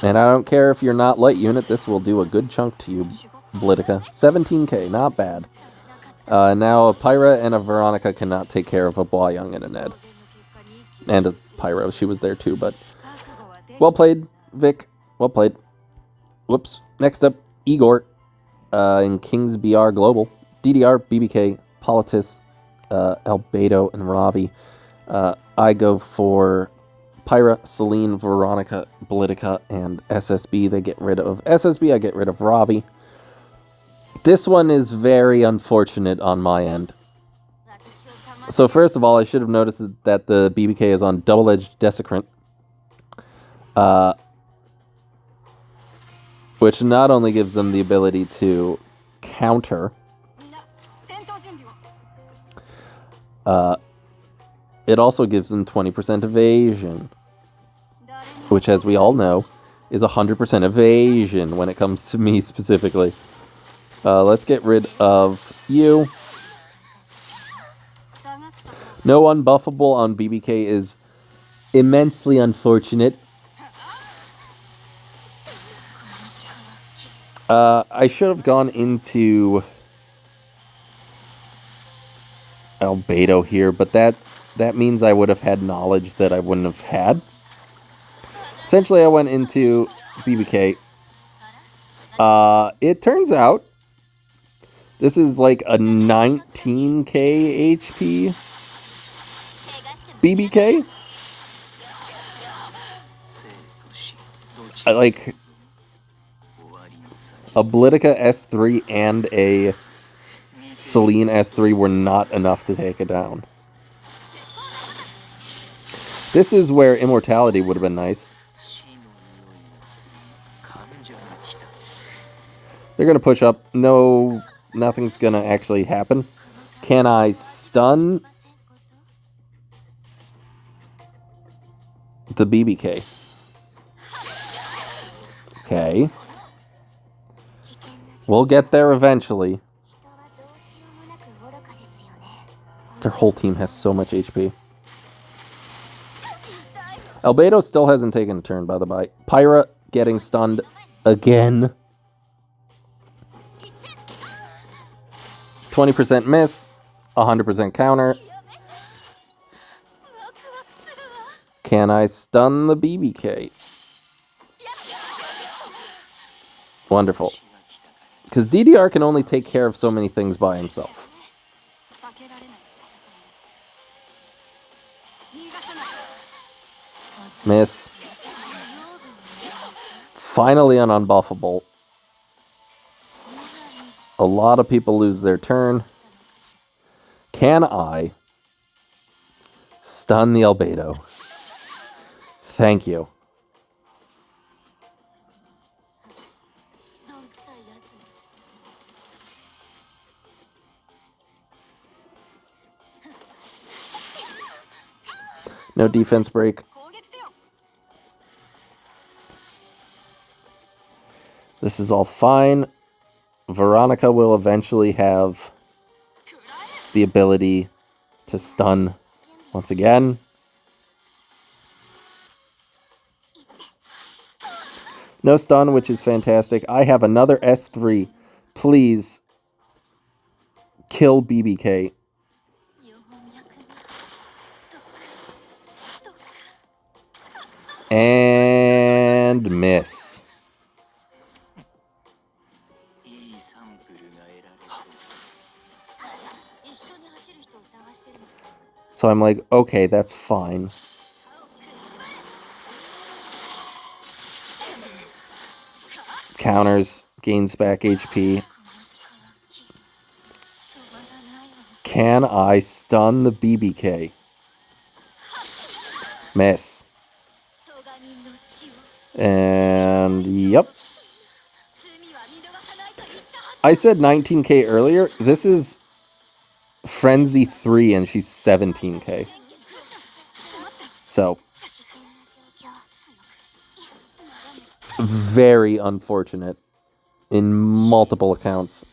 And I don't care if you're not light unit, this will do a good chunk to you, Blitica. 17k, not bad. Now a Pyra and a Veronica cannot take care of a Bua Young and a Ned. And a Pyro, she was there too, but... Well played, Vic. Well played. Whoops. Next up, Igor in King's BR Global. DDR, BBK, Politis, Albedo, and Ravi. I go for Pyra, Celine, Veronica, Blitica, and SSB. They get rid of SSB. I get rid of Ravi. This one is very unfortunate on my end. So first of all, I should have noticed that the BBK is on double-edged Desecrant. Which not only gives them the ability to counter, it also gives them 20% evasion, which, as we all know, is 100% evasion when it comes to me specifically. Let's get rid of you. No unbuffable on BBK is immensely unfortunate. I should have gone into Albedo here, but that means I would have had knowledge that I wouldn't have had. Essentially, I went into BBK. It turns out this is like a 19k HP BBK. Like, a Blitica S3 and a Celine S3 were not enough to take it down. This is where Immortality would have been nice. They're going to push up. No, nothing's going to actually happen. Can I stun the BBK? Okay. We'll get there eventually. Their whole team has so much HP. Albedo still hasn't taken a turn, by the by. Pyra getting stunned again. 20% miss, 100% counter. Can I stun the BBK? Wonderful. Because DDR can only take care of so many things by himself. Miss. Finally an unbuffable. A lot of people lose their turn. Can I stun the Albedo? Thank you. No defense break. This is all fine. Veronica will eventually have the ability to stun once again. No stun, which is fantastic. I have another S3. Please kill BBK. And miss. So I'm like, okay, that's fine. Counters, gains back HP. Can I stun the BBK? Miss. And yep. I said 19k earlier. This is Frenzy 3 and she's 17k. So very unfortunate in multiple accounts.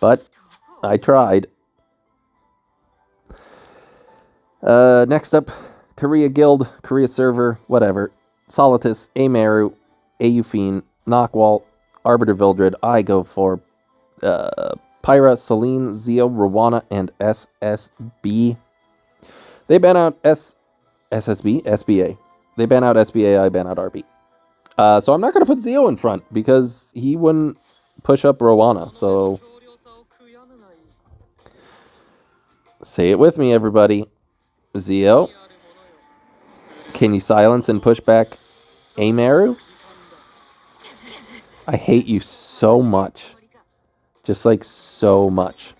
But I tried. Next up, Korea Guild, Korea Server, whatever. Solitus, Amaru, Aufine, Knockwall, Arbiter Vildred. I go for Pyra, Celine, Zio, Rowana, and SSB. They ban out SSB? SBA. They ban out SBA, I ban out RB. So I'm not going to put Zio in front because he wouldn't push up Rowana. So say it with me, everybody. Zio, can you silence and push back Amaru? I hate you so much. Just like so much.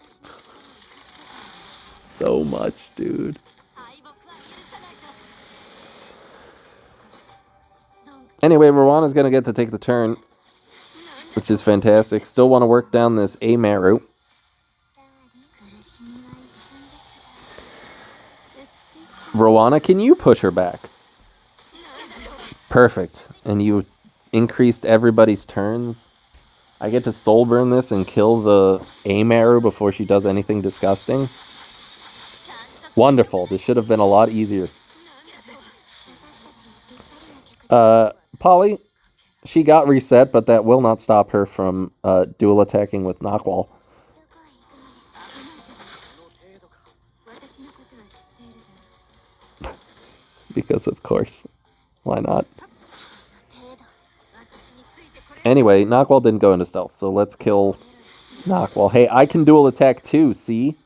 So much, dude. Anyway, Rowana's going to get to take the turn, which is fantastic. Still want to work down this Amaru. Rowana, can you push her back? Perfect. And you increased everybody's turns. I get to soul burn this and kill the Amaru before she does anything disgusting. Wonderful. This should have been a lot easier. Polly, she got reset, but that will not stop her from dual attacking with Knockwall. Because of course. Why not? Anyway, Knockwall didn't go into stealth, so let's kill Knockwall. Hey, I can dual attack too, see?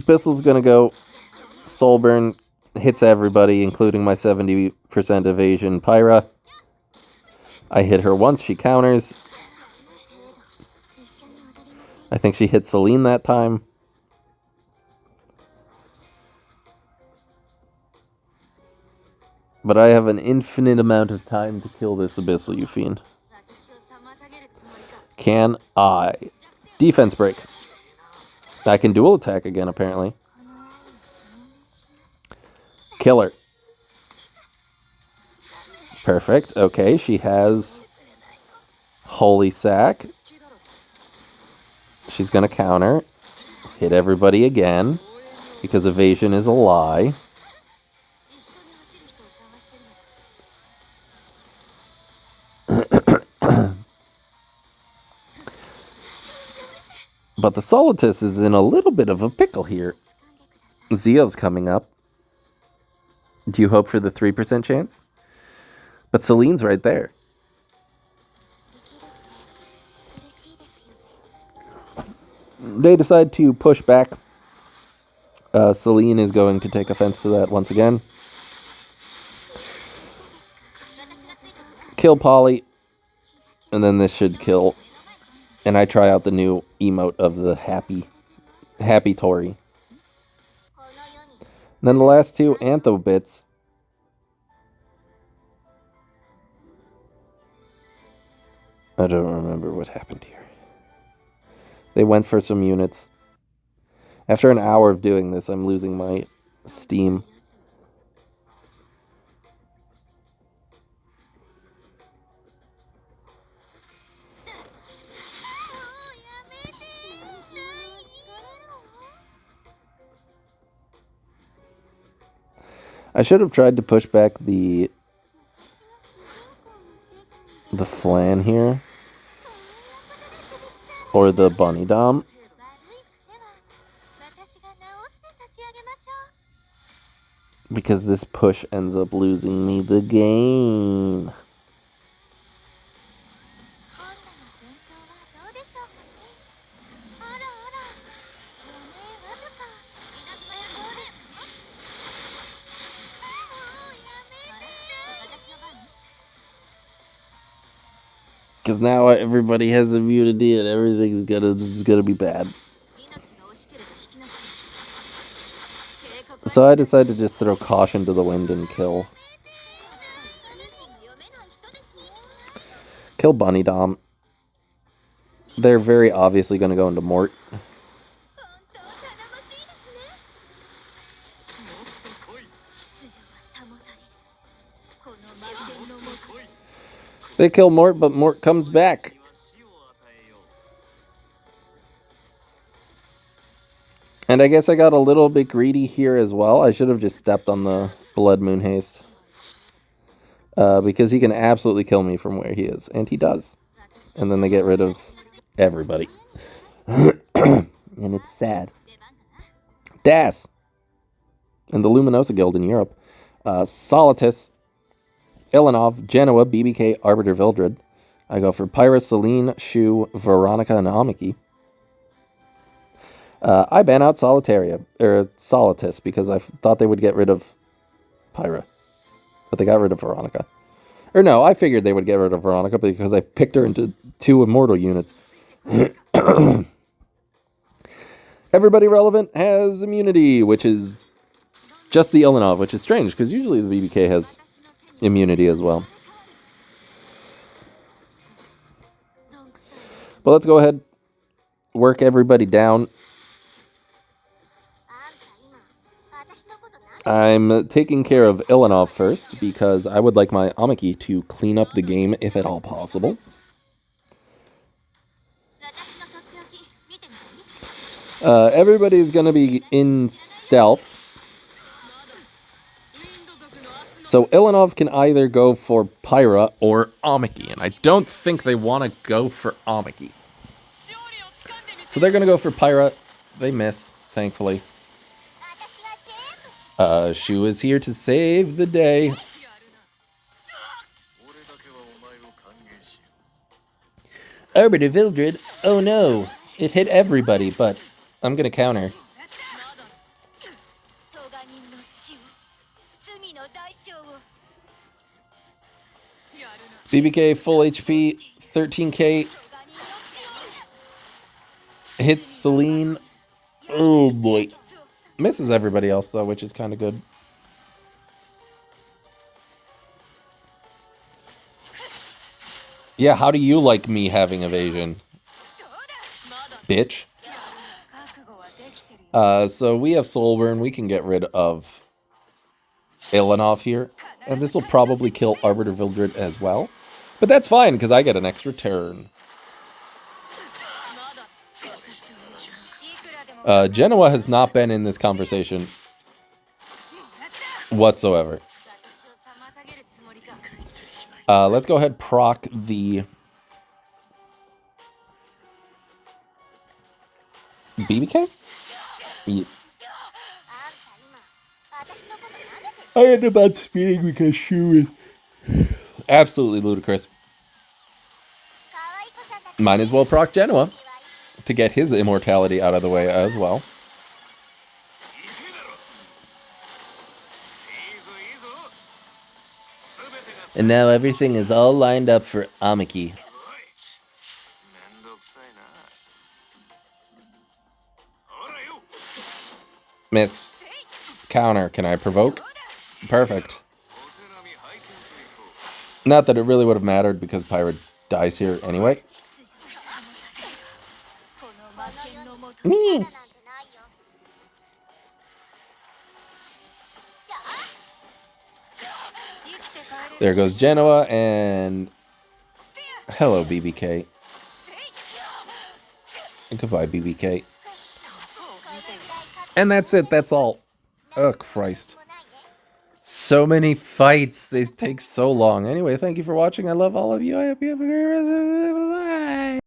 Bissell's gonna go Soul Burn, hits everybody, including my 70% evasion Pyra. I hit her once, she counters. I think she hit Celine that time. But I have an infinite amount of time to kill this Abyssal, you fiend. Can I? Defense break. I can dual attack again, apparently. Killer. Perfect. Okay, she has Holy Sack. She's going to counter. Hit everybody again, because evasion is a lie. But the Solitus is in a little bit of a pickle here. Zio's coming up. Do you hope for the 3% chance? But Celine's right there. They decide to push back. Celine is going to take offense to that once again. Kill Polly. And then this should kill. And I try out the new emote of the happy Tori. And then the last two Antho bits. I don't remember what happened here. They went for some units. After an hour of doing this, I'm losing my steam. I should have tried to push back the flan here. Or the bunny dom. Because this push ends up losing me the game. Because now everybody has immunity and everything's gonna be bad. So I decided to just throw caution to the wind and kill. Kill Bunny Dom. They're very obviously going to go into Mort. They kill Mort, but Mort comes back. And I guess I got a little bit greedy here as well. I should have just stepped on the Blood Moon Haste. Because he can absolutely kill me from where he is. And he does. And then they get rid of everybody. And it's sad. Das. And the Luminosa Guild in Europe. Solitus. Ilanov, Genoa, BBK, Arbiter, Vildred. I go for Pyra, Celine, Shu, Veronica, and Amiki. I ban out Solitaria, or Solitus, because I thought they would get rid of Pyra. But they got rid of Veronica. Or no, I figured they would get rid of Veronica because I picked her into 2 immortal units. Everybody relevant has immunity, which is just the Ilanov, which is strange, because usually the BBK has immunity as well. But let's go ahead, work everybody down. I'm taking care of Ilanov first, because I would like my Amiki to clean up the game, if at all possible. Everybody's going to be in stealth. So Ilanov can either go for Pyra or Amiki, and I don't think they want to go for Amiki. So they're going to go for Pyra. They miss, thankfully. Shu is here to save the day. Arbiter Vildred. Oh no. It hit everybody, but I'm gonna counter. BBK full HP, 13k. Hits Celine. Oh boy. Misses everybody else though, which is kind of good. Yeah, how do you like me having evasion? Bitch. So we have Soul Burn. We can get rid of Ilanov here. And this will probably kill Arbiter Vildred as well. But that's fine, because I get an extra turn. Genoa has not been in this conversation whatsoever. Let's go ahead and proc the BBK? Yes. I ended up outspeeding because she was absolutely ludicrous. Might as well proc Genoa to get his immortality out of the way as well. And now everything is all lined up for Amiki. Miss. Counter. Can I provoke? Perfect. Not that it really would have mattered because Pirate dies here anyway. Yes. There goes Genoa and hello BBK. And goodbye BBK. And that's it, that's all. Oh Christ. So many fights, they take so long. Anyway, thank you for watching. I love all of you. I hope you have a great rest of the day. Bye.